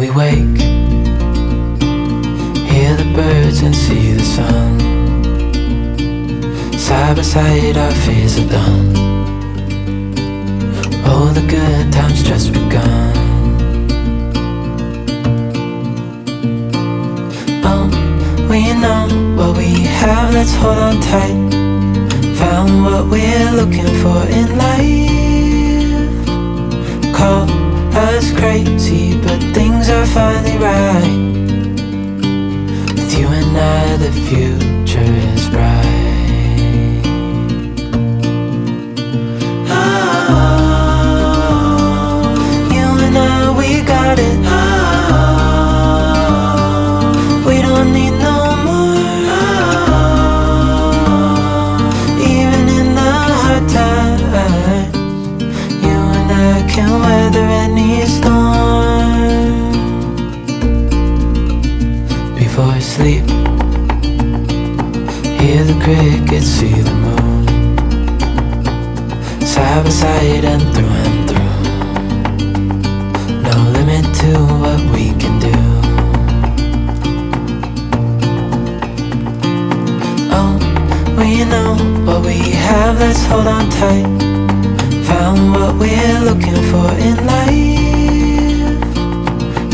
we wake, hear the birds and see the sun. Side by side our fears are done. Oh, the good times just begun. Oh, we know what we have, let's hold on tight. Found what we're looking for in life. Call us crazy, but things are finally right. With you and I, the future is bright. You and I, we got it. We don't need no more. Even in the hard times, you and I can weather any storm. Before I sleep, hear the crickets, see the moon. Side by side and through. No limit to what we can do. Oh, we know what we have, let's hold on tight. Found what we're looking for in life.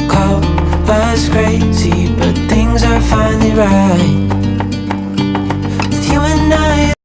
Call us crazy, but things are finally right.